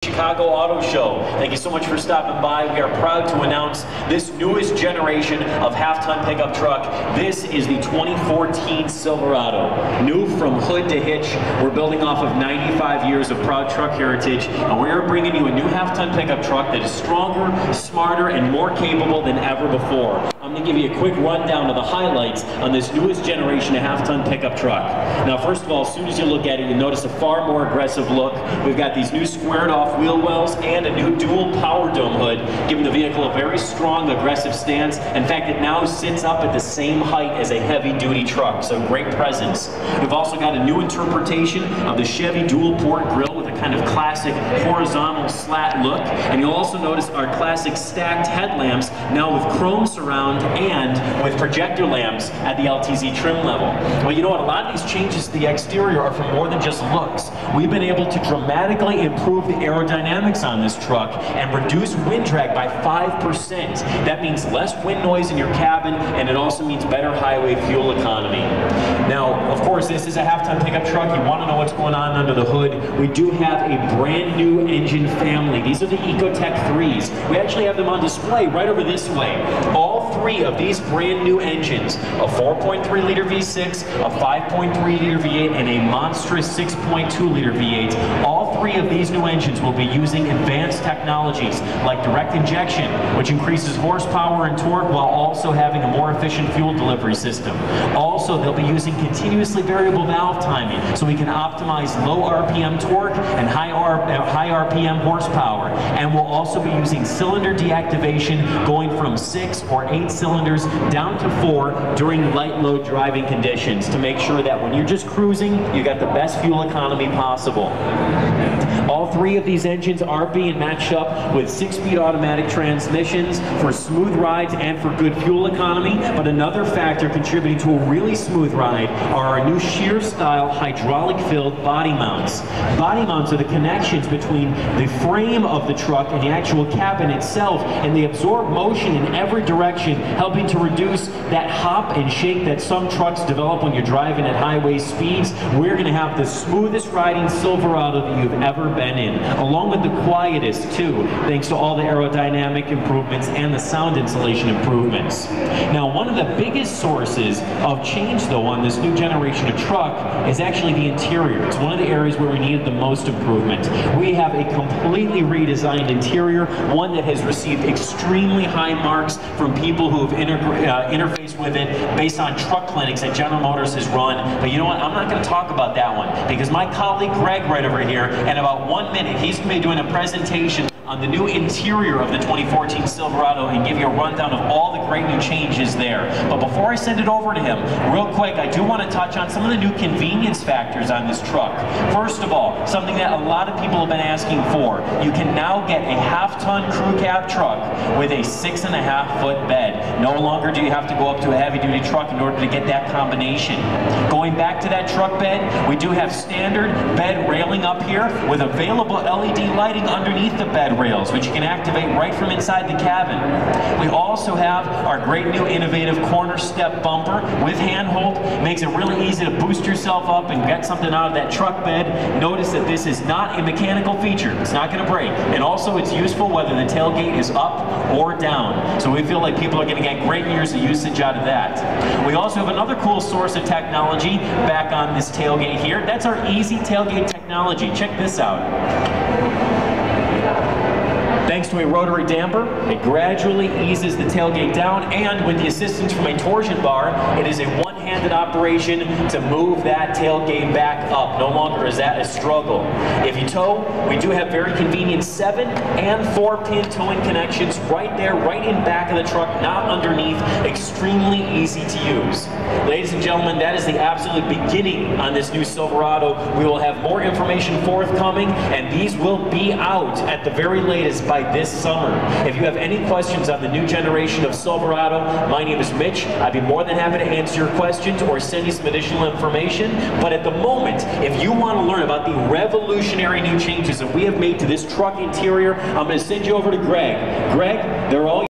Chicago Auto Show. Thank you so much for stopping by. We are proud to announce this newest generation of half-ton pickup truck. This is the 2014 Silverado. New from hood to hitch. We're building off of 95 years of proud truck heritage, and we are bringing you a new half-ton pickup truck that is stronger, smarter, and more capable than ever before. I'm going to give you a quick rundown of the highlights on this newest generation of half-ton pickup truck. Now, first of all, as soon as you look at it, you'll notice a far more aggressive look. We've got these new squared-off wheel wells and a new dual power dome hood, giving the vehicle a very strong, aggressive stance. In fact, it now sits up at the same height as a heavy-duty truck, so great presence. We've also got a new interpretation of the Chevy dual-port grille with a kind of classic horizontal slat look, and you'll also notice our classic stacked headlamps now with chrome surround and with projector lamps at the LTZ trim level. Well, you know what? A lot of these changes to the exterior are for more than just looks. We've been able to dramatically improve the aerodynamics on this truck and reduce wind drag by 5%. That means less wind noise in your cabin, and it also means better highway fuel economy. Now, of course, this is a half-ton pickup truck. You want to know what's going on under the hood. We do have a brand new engine family. These are the Ecotec 3s. We actually have them on display right over this way. All three of these brand new engines, a 4.3 liter V6, a 5.3 liter V8, and a monstrous 6.2 liter V8, all three of these new engines will be using advanced technologies like direct injection, which increases horsepower and torque while also having a more efficient fuel delivery system. Also, they'll be using continuously variable valve timing, so we can optimize low RPM torque and high RPM horsepower. And we'll also be using cylinder deactivation, going from 6 or 8 cylinders down to 4 during light load driving conditions to make sure that when you're just cruising, you got the best fuel economy possible. All three of these engines are being matched up with 6-speed automatic transmissions for smooth rides and for good fuel economy, but another factor contributing to a really smooth ride are our new shear style hydraulic filled body mounts. Body mounts are the connections between the frame of the truck and the actual cabin itself, and they absorb motion in every direction, helping to reduce that hop and shake that some trucks develop when you're driving at highway speeds. We're going to have the smoothest riding Silverado that you've ever been in, along with the quietest too, thanks to all the aerodynamic improvements and the sound insulation improvements. Now, one of the biggest sources of change though on this new generation of truck is actually the interior. It's one of the areas where we needed the most improvement. We have a completely redesigned interior, one that has received extremely high marks from people who have interfaced with it based on truck clinics that General Motors has run. But you know what? I'm not going to talk about that one because my colleague Greg right over here, in about 1 minute, he's going to be doing a presentation on the new interior of the 2014 Silverado and give you a rundown of all the great new changes there. But before I send it over to him, real quick, I do want to touch on some of the new convenience factors on this truck. First of all, something that a lot of people have been asking for. You can now get a half-ton crew cab truck with a 6.5-foot bed. No longer do you have to go up to a heavy-duty truck in order to get that combination. Going back to that truck bed, we do have standard bed railing up here with available LED lighting underneath the bed rails, which you can activate right from inside the cabin. We also have our great new innovative corner step bumper with handhold. Makes it really easy to boost yourself up and get something out of that truck bed. Notice that this is not a mechanical feature. It's not going to break. And also it's useful whether the tailgate is up or down. So we feel like people are going to get great years of usage out of that. We also have another cool source of technology back on this tailgate here. That's our easy tailgate technology. Check this out. Thanks to a rotary damper, it gradually eases the tailgate down, and with the assistance from a torsion bar, it is a one-handed operation to move that tailgate back up. No longer is that a struggle. If you tow, we do have very convenient 7- and 4-pin towing connections right there, right in back of the truck, not underneath. Extremely easy to use. Ladies and gentlemen, that is the absolute beginning on this new Silverado. We will have more information forthcoming, and these will be out at the very latest by this summer. If you have any questions on the new generation of Silverado, my name is Mitch. I'd be more than happy to answer your questions or send you some additional information. But at the moment, if you want to learn about the revolutionary new changes that we have made to this truck interior, I'm going to send you over to Greg. Greg, they're all